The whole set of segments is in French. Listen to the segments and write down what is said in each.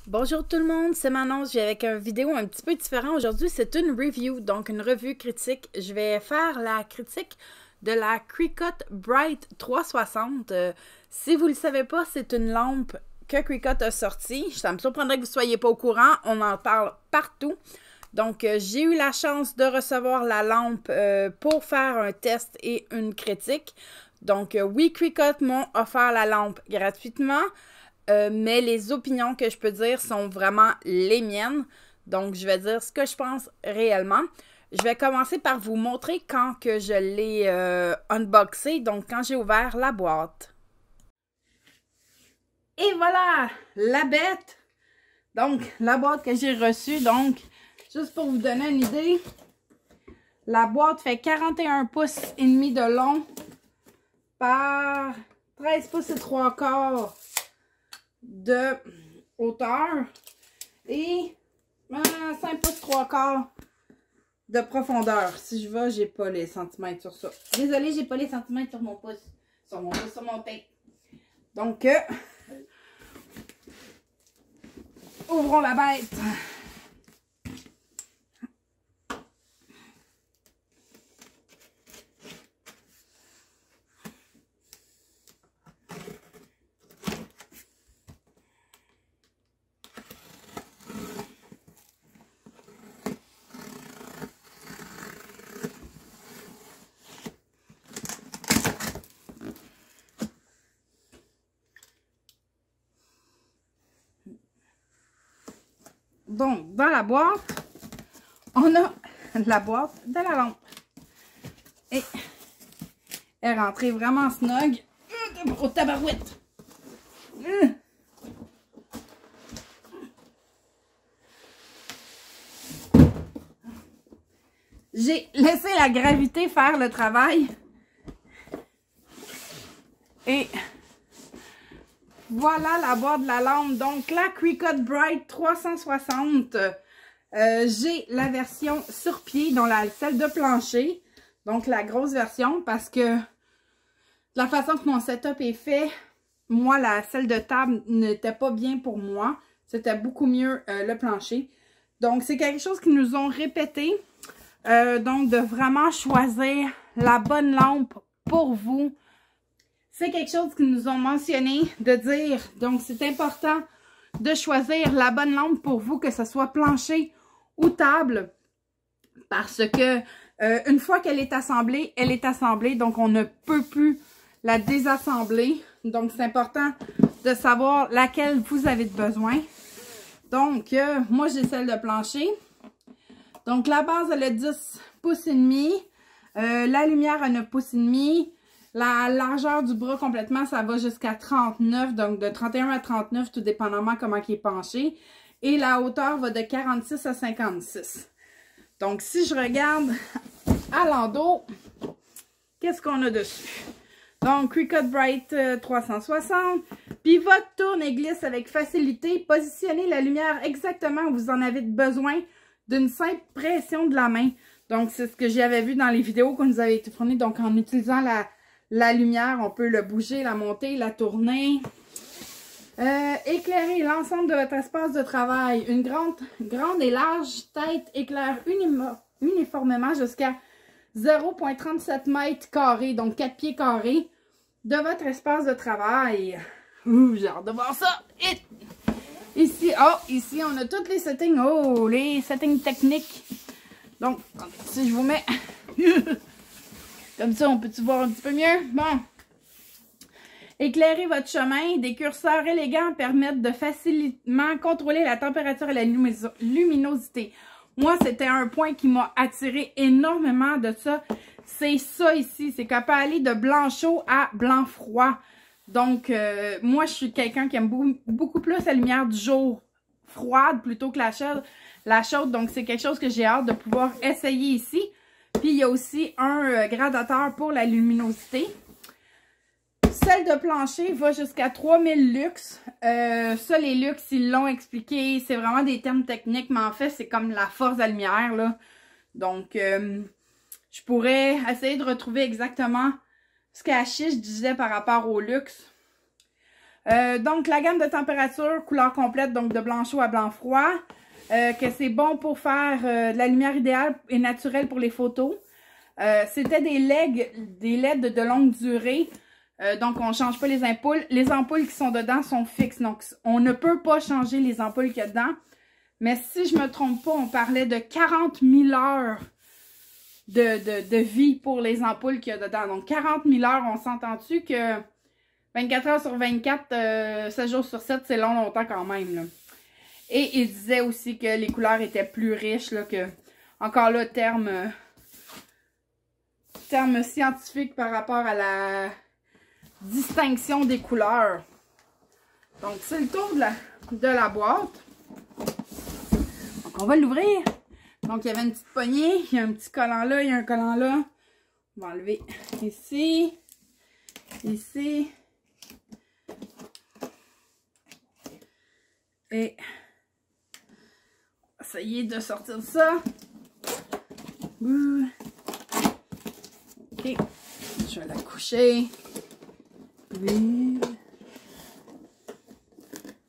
Bonjour tout le monde, c'est Manon, je viens avec une vidéo un petit peu différente. Aujourd'hui, c'est une review, donc une revue critique. Je vais faire la critique de la Cricut Bright 360. Si vous ne le savez pas, c'est une lampe que Cricut a sortie. Ça me surprendrait que vous ne soyez pas au courant, on en parle partout. Donc, j'ai eu la chance de recevoir la lampe pour faire un test et une critique. Donc, oui, Cricut m'ont offert la lampe gratuitement. Mais les opinions que je peux dire sont vraiment les miennes. Donc, je vais dire ce que je pense réellement. Je vais commencer par vous montrer quand que je l'ai unboxé, donc quand j'ai ouvert la boîte. Et voilà, la bête! Donc, la boîte que j'ai reçue, donc, juste pour vous donner une idée, la boîte fait 41 pouces et demi de long par 13 pouces et 3 quarts de hauteur et 5 pouces 3 quarts de profondeur. Si je vais, j'ai pas les centimètres sur ça. Désolée, j'ai pas les centimètres sur mon pouce. Sur mon tape. Donc, ouvrons la bête. Donc, dans la boîte, on a la boîte de la lampe. Et elle est rentrée vraiment snug. Au tabarouette. J'ai laissé la gravité faire le travail. Et voilà la boîte de la lampe. Donc, la Cricut Bright 360. J'ai la version sur pied, dont celle de plancher. Donc, la grosse version, parce que de la façon que mon setup est fait, moi, celle de table n'était pas bien pour moi. C'était beaucoup mieux le plancher. Donc, c'est quelque chose qu'ils nous ont répété. Donc, de vraiment choisir la bonne lampe pour vous. C'est quelque chose qu'ils nous ont mentionné, de dire, donc c'est important de choisir la bonne lampe pour vous, que ce soit plancher ou table, parce que une fois qu'elle est assemblée, elle est assemblée, donc on ne peut plus la désassembler. Donc c'est important de savoir laquelle vous avez besoin. Donc, moi j'ai celle de plancher. Donc la base elle a 10 pouces et demi, la lumière a 9 pouces et demi. La largeur du bras complètement, ça va jusqu'à 39, donc de 31 à 39, tout dépendamment comment il est penché. Et la hauteur va de 46 à 56. Donc, si je regarde à l'endos, qu'est-ce qu'on a dessus? Donc, Cricut Bright 360. Pivote, tourne et glisse avec facilité. Positionnez la lumière exactement où vous en avez besoin d'une simple pression de la main. Donc, c'est ce que j'avais vu dans les vidéos qu'on nous avait été fournies. Donc, en utilisant la lumière, on peut le bouger, la monter, la tourner. Éclairer l'ensemble de votre espace de travail. Une grande et large tête éclaire uniformément jusqu'à 0,37 mètres carrés, donc 4 pieds carrés de votre espace de travail. Ouh, j'ai hâte de voir ça. Et ici, on a tous les settings. Oh, les settings techniques. Donc, si je vous mets... Comme ça, on peut-tu voir un petit peu mieux? Bon. Éclairer votre chemin. Des curseurs élégants permettent de facilement contrôler la température et la luminosité. Moi, c'était un point qui m'a attiré énormément de ça. C'est ça ici. C'est qu'on peut aller de blanc chaud à blanc froid. Donc, moi, je suis quelqu'un qui aime beaucoup plus la lumière du jour froide plutôt que la chaude. Donc, c'est quelque chose que j'ai hâte de pouvoir essayer ici. Puis, il y a aussi un gradateur pour la luminosité. Celle de plancher va jusqu'à 3000 lux. Ça, les lux, ils l'ont expliqué. C'est vraiment des termes techniques, mais en fait, c'est comme la force de la lumière, là. Donc, je pourrais essayer de retrouver exactement ce qu'Achiche disait par rapport au lux. Donc, la gamme de température, couleur complète, donc de blanc chaud à blanc froid. Que c'est bon pour faire de la lumière idéale et naturelle pour les photos. C'était des LED de longue durée. Donc, on ne change pas les ampoules. Les ampoules qui sont dedans sont fixes. Donc, on ne peut pas changer les ampoules qu'il y a dedans. Mais si je ne me trompe pas, on parlait de 40 000 heures de vie pour les ampoules qu'il y a dedans. Donc, 40 000 heures, on s'entend-tu que 24 heures sur 24, 7 jours sur 7, c'est longtemps quand même, là. Et il disait aussi que les couleurs étaient plus riches, là, que, encore là, terme scientifique par rapport à la distinction des couleurs. Donc, c'est le tour de la boîte. Donc, on va l'ouvrir. Donc, il y avait une petite poignée, il y a un petit collant là, il y a un collant là. On va enlever ici, ici. Et essayer de sortir de ça. Ouh. Ok, je vais la coucher. Oui.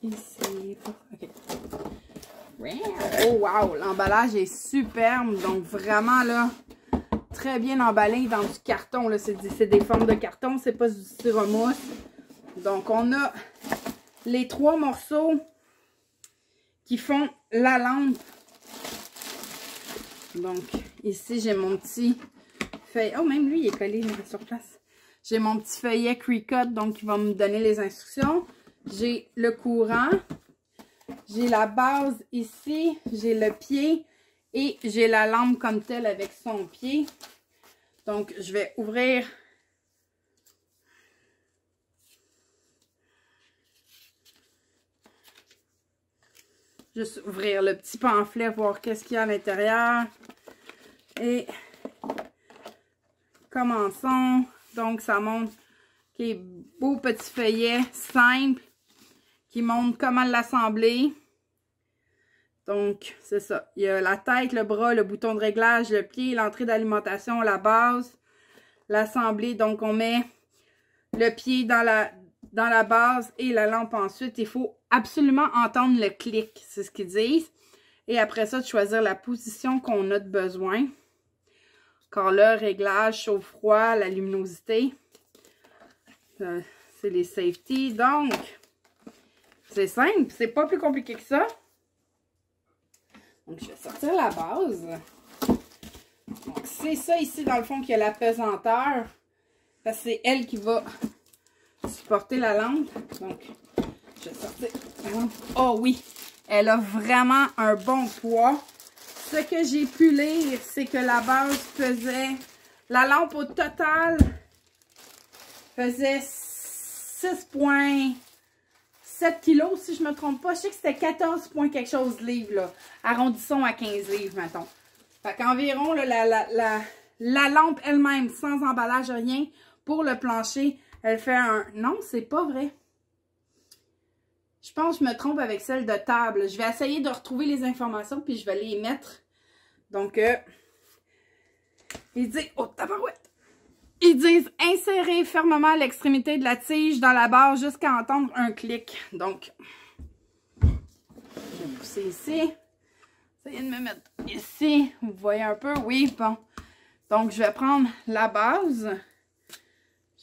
Ici. Ok. Oh wow, l'emballage est superbe. Donc vraiment là, très bien emballé dans du carton. C'est des formes de carton, c'est pas du styromousse. Donc on a les 3 morceaux qui font la lampe. Donc, ici, j'ai mon petit feuillet. Oh, même lui, il est collé sur place. J'ai mon petit feuillet Cricut, donc il va me donner les instructions. J'ai le courant. J'ai la base ici. J'ai le pied. Et j'ai la lampe comme telle avec son pied. Donc, je vais ouvrir. Juste ouvrir le petit pamphlet, voir qu'est-ce qu'il y a à l'intérieur. Et commençons. Donc, ça montre qu'il beau petit feuillet simple qui montre comment l'assembler. Donc, c'est ça. Il y a la tête, le bras, le bouton de réglage, le pied, l'entrée d'alimentation, la base, l'assemblée. Donc, on met le pied dans la base et la lampe ensuite. Il faut absolument entendre le clic, c'est ce qu'ils disent. Et après ça, de choisir la position qu'on a de besoin. Encore là, réglage, chaud-froid, la luminosité. C'est les safety. Donc, c'est simple, c'est pas plus compliqué que ça. Donc, je vais sortir la base. Donc, c'est ça ici, dans le fond, qui a la pesanteur. Parce que c'est elle qui va supporter la lampe. Donc, je vais sortir la lampe. Oh oui, elle a vraiment un bon poids. Ce que j'ai pu lire, c'est que la base faisait... La lampe au total faisait 6,7 kg, si je ne me trompe pas. Je sais que c'était 14 points quelque chose de livres, là. Arrondissons à 15 livres, mettons. Fait qu'environ, la lampe elle-même, sans emballage, rien, pour le plancher, elle fait un... Non, c'est pas vrai. Je pense que je me trompe avec celle de table. Je vais essayer de retrouver les informations, puis je vais les mettre. Donc, ils disent... Oh, tabarouette! Ils disent insérer fermement l'extrémité de la tige dans la barre jusqu'à entendre un clic. Donc, je vais pousser ici. Essayez de me mettre ici. Vous voyez un peu? Oui, bon. Donc, je vais prendre la base.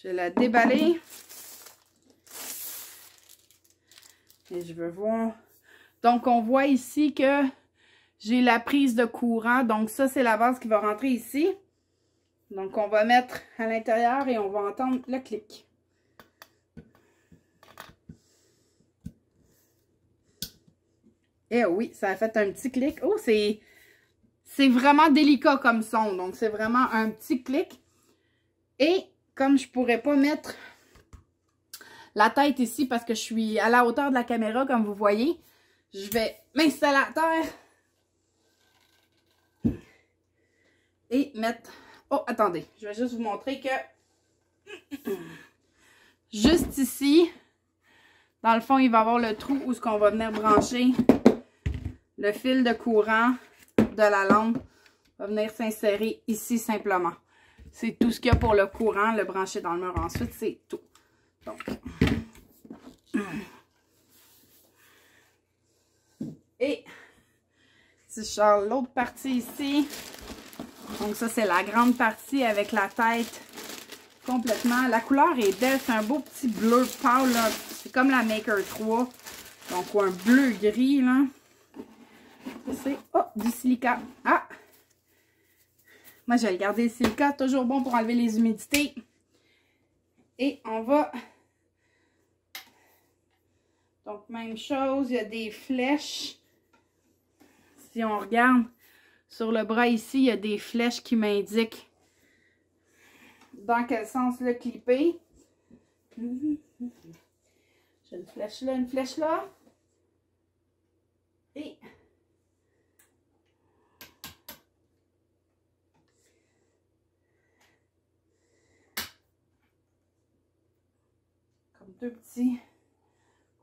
Je vais la déballer. Et je vais voir. Donc, on voit ici que j'ai la prise de courant. Donc, ça, c'est la base qui va rentrer ici. Donc, on va mettre à l'intérieur et on va entendre le clic. Et oui, ça a fait un petit clic. Oh, c'est vraiment délicat comme son. Donc, c'est vraiment un petit clic. Et comme je ne pourrais pas mettre la tête ici parce que je suis à la hauteur de la caméra, comme vous voyez, je vais m'installer à terre et mettre... Oh, attendez, je vais juste vous montrer que juste ici, dans le fond, il va y avoir le trou où on va venir brancher le fil de courant de la lampe. Va venir s'insérer ici simplement. C'est tout ce qu'il y a pour le courant, le brancher dans le mur ensuite, c'est tout. Donc, Et si je sors l'autre partie ici, donc ça c'est la grande partie avec la tête complètement. La couleur est belle, c'est un beau petit bleu pâle là. C'est comme la Maker 3. Donc un bleu gris là. C'est du silica. Ah! Moi je vais le garder le silica, toujours bon pour enlever les humidités. Et on va... Donc même chose, il y a des flèches. Si on regarde sur le bras ici, il y a des flèches qui m'indiquent dans quel sens le clipper. J'ai une flèche là, une flèche là. Et comme deux petits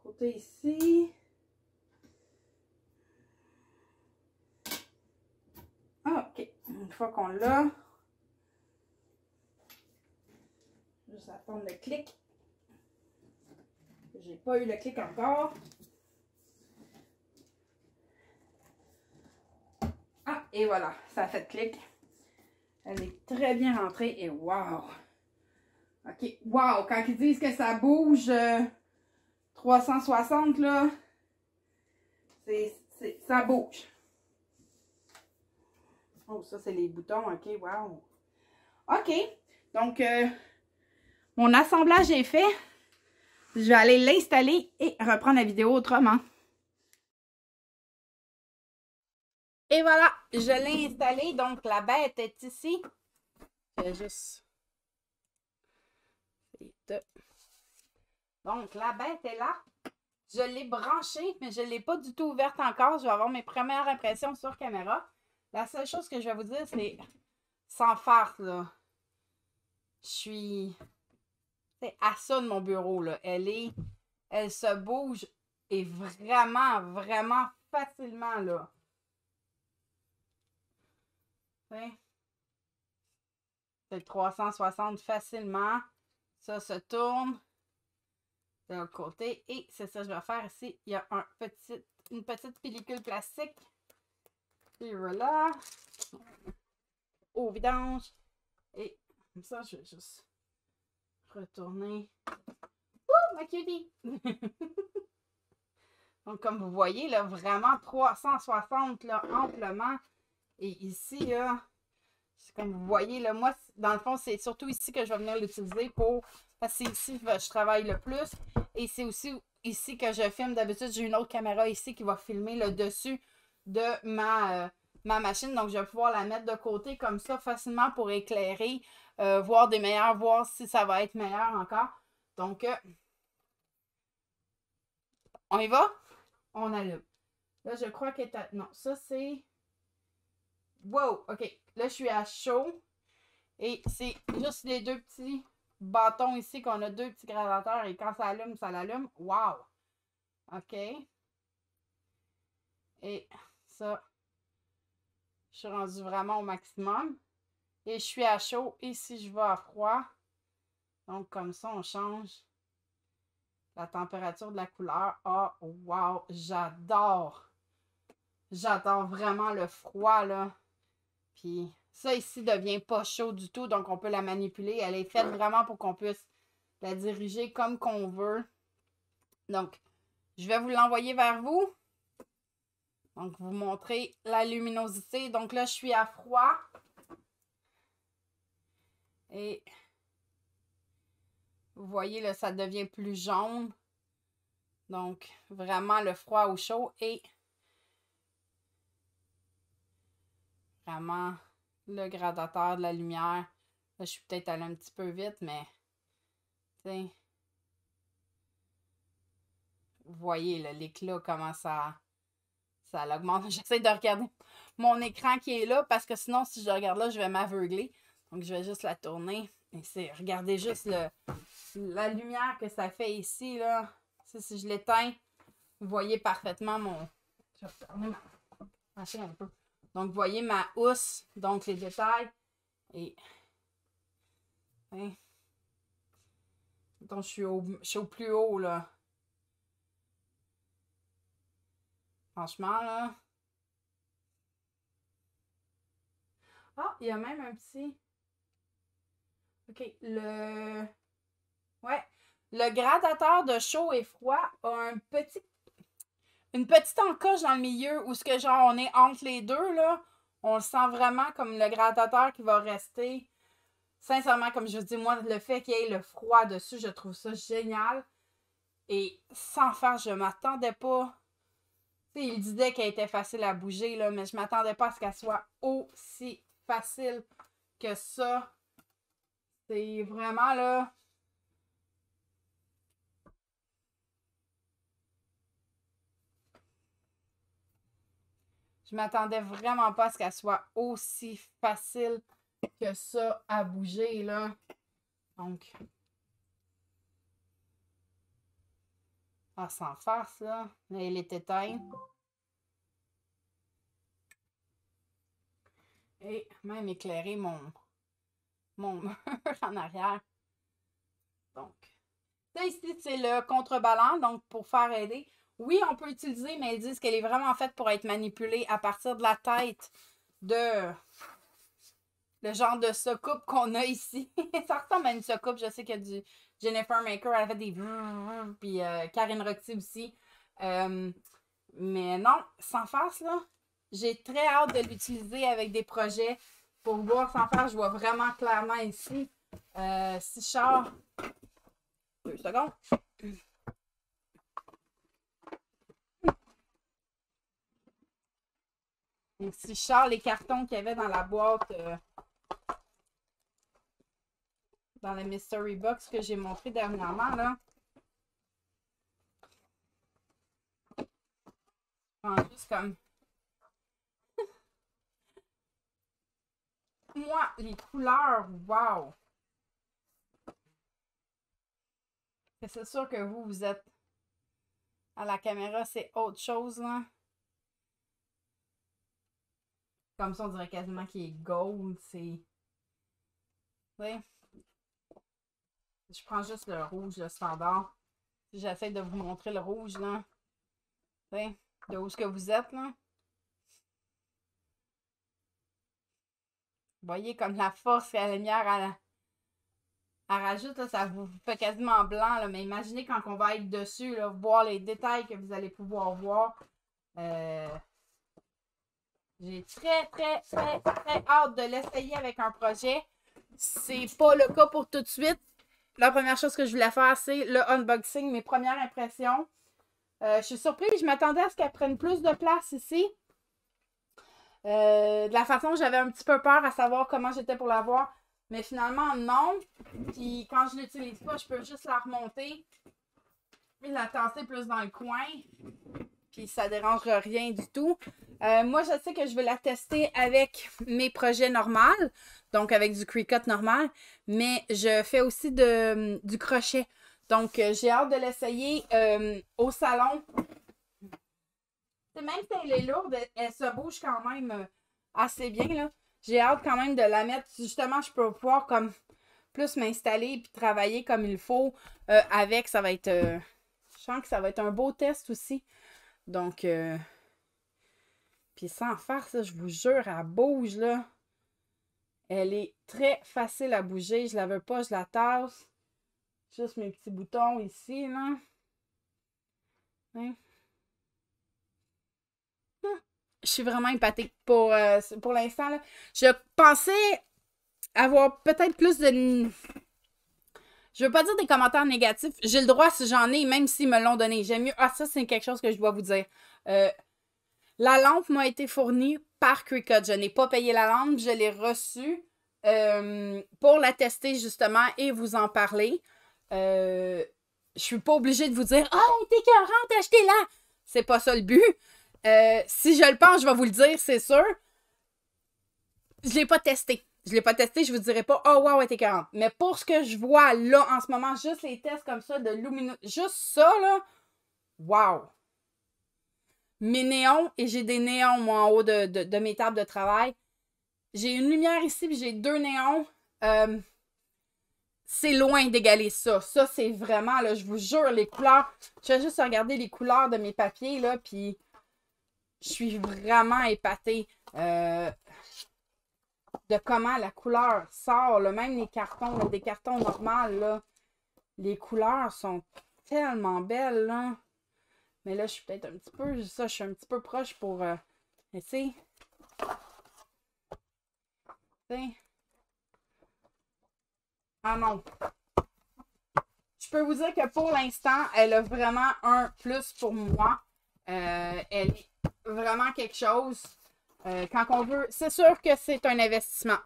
côtés ici. OK. Une fois qu'on l'a, juste attendre le clic. J'ai pas eu le clic encore. Ah, et voilà, ça a fait clic. Elle est très bien rentrée et wow! OK, wow! Quand ils disent que ça bouge 360, là, ça bouge. Oh, ça, c'est les boutons. OK, wow! OK, donc, mon assemblage est fait. Je vais aller l'installer et reprendre la vidéo autrement. Et voilà, je l'ai installé. Donc, la bête est ici. Je vais juste... Donc, la bête est là. Je l'ai branchée, mais je ne l'ai pas du tout ouverte encore. Je vais avoir mes premières impressions sur caméra. La seule chose que je vais vous dire, c'est sans farce, là. Je suis... C'est à ça de mon bureau, là. Elle se bouge et vraiment, vraiment facilement, là. C'est le 360 facilement. Ça se tourne de l'autre côté. Et c'est ça que je vais faire ici. Il y a une petite pellicule plastique. Et voilà. Au vidange. Et comme ça, je vais juste retourner. Ouh, ma cutie! Donc, comme vous voyez, là, vraiment 360 là, amplement. Et ici, là, comme vous voyez, là, moi, dans le fond, c'est surtout ici que je vais venir l'utiliser pour... Parce que c'est ici que je travaille le plus. Et c'est aussi ici que je filme. D'habitude, j'ai une autre caméra ici qui va filmer le dessus de ma machine. Donc, je vais pouvoir la mettre de côté comme ça facilement pour éclairer, voir des meilleurs, voir si ça va être meilleur encore. Donc, on y va? On allume. Là, je crois qu'elle est à... Non, ça, c'est... Wow! OK. Là, je suis à chaud. Et c'est juste les deux petits bâtons ici qu'on a deux petits gradateurs. Et quand ça allume, ça l'allume. Wow! OK. Et ça, je suis rendue vraiment au maximum. Et je suis à chaud. Et si je vais à froid, donc comme ça, on change la température de la couleur. Ah, oh, wow! J'adore! J'adore vraiment le froid, là. Puis ça ici devient pas chaud du tout, donc on peut la manipuler. Elle est faite vraiment pour qu'on puisse la diriger comme qu'on veut. Donc, je vais vous l'envoyer vers vous. Donc, vous montrer la luminosité. Donc là, je suis à froid. Et vous voyez, là, ça devient plus jaune. Donc, vraiment le froid au chaud. Et vraiment le gradateur de la lumière. Là, je suis peut-être allée un petit peu vite, mais tu sais, vous voyez l'éclat, comment ça l'augmente. J'essaie de regarder mon écran qui est là parce que sinon, si je regarde là, je vais m'aveugler. Donc, je vais juste la tourner. Et c'est, regardez juste la lumière que ça fait ici, là. Si je l'éteins, vous voyez parfaitement mon... Je vais retourner ma machine un peu. Donc, vous voyez ma housse, donc les détails. Et... Hein? Donc, je suis au plus haut, là. Franchement, là. Ah, il y a même un petit... OK, Ouais. Le gradateur de chaud et froid a une petite encoche dans le milieu où ce que genre on est entre les deux, là. On le sent vraiment comme le gradateur qui va rester. Sincèrement, comme je vous dis, moi, le fait qu'il y ait le froid dessus, je trouve ça génial. Et sans faire, je m'attendais pas. Tu sais, il disait qu'elle était facile à bouger, là, mais je m'attendais pas à ce qu'elle soit aussi facile que ça. C'est vraiment, là... Je m'attendais vraiment pas à ce qu'elle soit aussi facile que ça à bouger, là. Donc... Ah, sans farce, là. Elle est éteinte. Et même éclairer mon mur en arrière. Donc, ça ici, c'est le contrebalan, donc pour faire aider. Oui, on peut utiliser, mais ils disent qu'elle est vraiment faite pour être manipulée à partir de la tête de le genre de soucoupe qu'on a ici. Ça ressemble à une soucoupe. Je sais qu'il y a du Jennifer Maker, elle a fait des puis Karine Roxy aussi. Mais non, sans farce, là. J'ai très hâte de l'utiliser avec des projets. Pour voir sans farce, je vois vraiment clairement ici. Si je sors... 2 secondes. Donc, si je sors les cartons qu'il y avait dans la boîte, dans la mystery box que j'ai montré dernièrement, là. Je prends juste comme... Moi, les couleurs, wow! C'est sûr que vous êtes à la caméra, c'est autre chose, là. Comme ça, on dirait quasiment qu'il est gold, c'est... Oui. Je prends juste le rouge, le standard. J'essaie de vous montrer le rouge, là. Oui. De où est-ce que vous êtes, là. Vous voyez comme la force et la lumière elle rajoute, là, ça vous fait quasiment blanc, là, mais imaginez quand on va être dessus, là, voir les détails que vous allez pouvoir voir. J'ai très hâte de l'essayer avec un projet. C'est pas le cas pour tout de suite. La première chose que je voulais faire, c'est le unboxing, mes premières impressions. Je suis surprise, je m'attendais à ce qu'elle prenne plus de place ici. De la façon, j'avais un petit peu peur à savoir comment j'étais pour l'avoir. Mais finalement, non. Puis quand je l'utilise pas, je peux juste la remonter et la tasser plus dans le coin. Puis ça dérange rien du tout. Moi, je sais que je vais la tester avec mes projets normaux. Donc avec du Cricut normal. Mais je fais aussi du crochet. Donc j'ai hâte de l'essayer au salon. Même si elle est lourde, elle se bouge quand même assez bien, là. J'ai hâte quand même de la mettre. Justement, je peux pouvoir comme plus m'installer et travailler comme il faut avec. Ça va être... je sens que ça va être un beau test aussi. Donc, puis sans faire ça, je vous jure, elle bouge, là. Elle est très facile à bouger. Je la veux pas, je la tasse. Juste mes petits boutons ici, là. Hein? Je suis vraiment épatée pour l'instant, là. Je pensais avoir peut-être plus de... Je veux pas dire des commentaires négatifs. J'ai le droit si j'en ai, même s'ils me l'ont donné. J'aime mieux... Ah, ça, c'est quelque chose que je dois vous dire. La lampe m'a été fournie par Cricut. Je n'ai pas payé la lampe. Je l'ai reçue pour la tester, justement, et vous en parler. Je suis pas obligée de vous dire « Ah, oh, t'es écœurante, achetez-la! » C'est pas ça le but. Si je le pense, je vais vous le dire, c'est sûr. Je l'ai pas testé. Je l'ai pas testé, je vous dirai pas, oh wow, elle est 40. Mais pour ce que je vois là en ce moment, juste les tests comme ça de lumineux, juste ça là, wow. Mes néons, et j'ai des néons moi en haut de mes tables de travail. J'ai une lumière ici, puis j'ai 2 néons. C'est loin d'égaler ça. Ça, c'est vraiment, là, je vous jure, les couleurs. Je vais juste regarder les couleurs de mes papiers, là, puis je suis vraiment épatée de comment la couleur sort. Là. Même les cartons, là, des cartons normaux, là, les couleurs sont tellement belles. Là. Mais là, je suis peut-être un petit peu... Ça, je suis un petit peu proche pour essayer. Ah non. Je peux vous dire que pour l'instant, elle a vraiment un plus pour moi. Elle est vraiment quelque chose. Quand on veut... C'est sûr que c'est un investissement.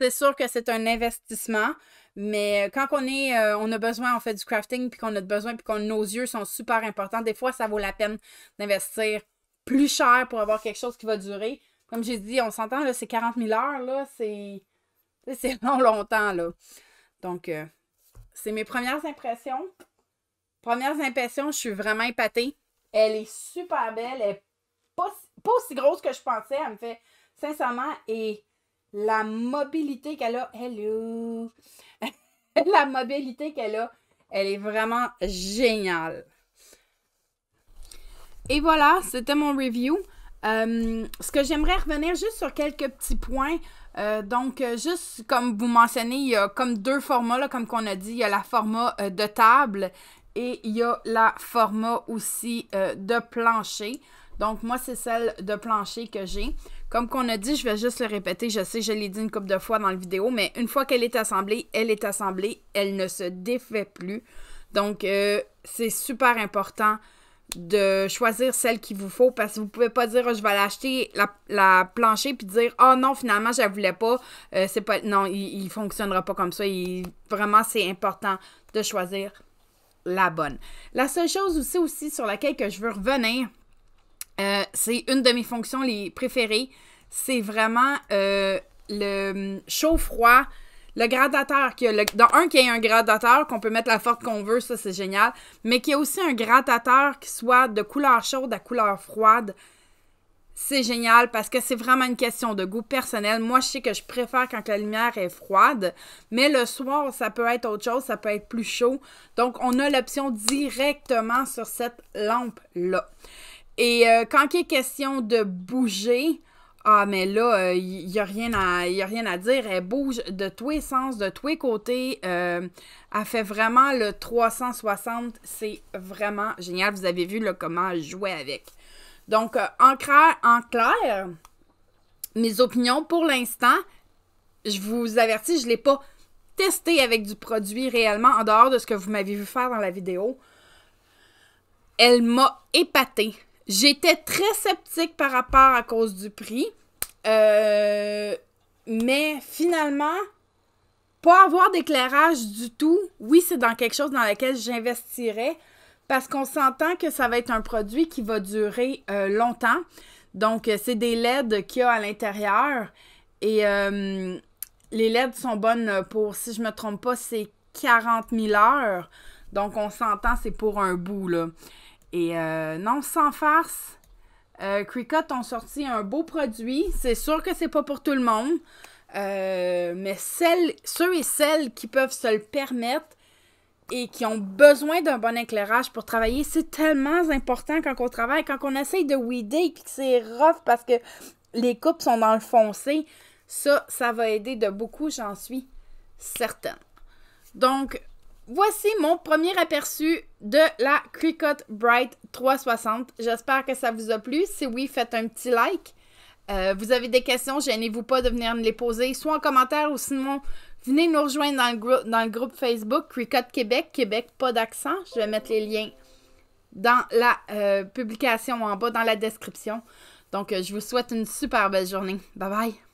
C'est sûr que c'est un investissement, mais quand on a besoin, on fait du crafting, puis qu'on a besoin, puis que nos yeux sont super importants, des fois, ça vaut la peine d'investir plus cher pour avoir quelque chose qui va durer. Comme j'ai dit, on s'entend, là, c'est 40 000 heures, là, c'est longtemps, là. Donc, c'est mes premières impressions. Premières impressions, je suis vraiment épatée. Elle est super belle, elle est pas aussi grosse que je pensais, elle me fait, sincèrement, et... La mobilité qu'elle a, hello! La mobilité qu'elle a, elle est vraiment géniale. Et voilà, c'était mon review. Ce que j'aimerais revenir juste sur quelques petits points. Donc, juste comme vous mentionnez, il y a comme deux formats, là, comme qu'on a dit. Il y a la format de table et il y a la format aussi de plancher. Donc, moi, c'est celle de plancher que j'ai. Comme qu'on a dit, je vais juste le répéter. Je sais, je l'ai dit une couple de fois dans la vidéo, mais une fois qu'elle est assemblée, elle est assemblée. Elle ne se défait plus. Donc, c'est super important de choisir celle qu'il vous faut parce que vous pouvez pas dire oh, je vais l'acheter la plancher puis dire oh non finalement je la voulais pas c'est pas non il fonctionnera pas comme ça vraiment c'est important de choisir la bonne. La seule chose aussi sur laquelle que je veux revenir c'est une de mes fonctions les préférées, c'est vraiment le chaud-froid. Le gradateur, qui y a un gradateur, qu'on peut mettre la forte qu'on veut, ça c'est génial, mais qu'il y a aussi un gradateur qui soit de couleur chaude à couleur froide, c'est génial parce que c'est vraiment une question de goût personnel. Moi, je sais que je préfère quand la lumière est froide, mais le soir, ça peut être autre chose, ça peut être plus chaud. Donc, on a l'option directement sur cette lampe-là. Et quand il est question de bouger... Ah, mais là, il n'y a rien à dire. Elle bouge de tous les sens, de tous les côtés. Elle fait vraiment le 360. C'est vraiment génial. Vous avez vu là, comment je jouais avec. Donc, en clair, mes opinions pour l'instant, je vous avertis, je ne l'ai pas testé avec du produit réellement, en dehors de ce que vous m'avez vu faire dans la vidéo. Elle m'a épatée. J'étais très sceptique par rapport à cause du prix. Mais finalement, pas avoir d'éclairage du tout, oui, c'est dans quelque chose dans lequel j'investirais parce qu'on s'entend que ça va être un produit qui va durer longtemps. Donc, c'est des LED qu'il y a à l'intérieur. Et les LED sont bonnes pour, si je me trompe pas, c'est 40 000 heures. Donc, on s'entend, c'est pour un bout, là. Et non, sans farce, Cricut ont sorti un beau produit. C'est sûr que c'est pas pour tout le monde. Mais ceux et celles qui peuvent se le permettre et qui ont besoin d'un bon éclairage pour travailler, c'est tellement important quand on travaille, quand on essaye de weeder et que c'est rough parce que les coupes sont dans le foncé. Ça va aider de beaucoup, j'en suis certaine. Donc, voici mon premier aperçu de la Cricut Bright 360. J'espère que ça vous a plu. Si oui, faites un petit like. Vous avez des questions, gênez-vous pas de venir me les poser, soit en commentaire ou sinon, venez nous rejoindre dans le groupe Facebook Cricut Québec. Québec, pas d'accent. Je vais mettre les liens dans la publication en bas, dans la description. Donc, je vous souhaite une super belle journée. Bye bye!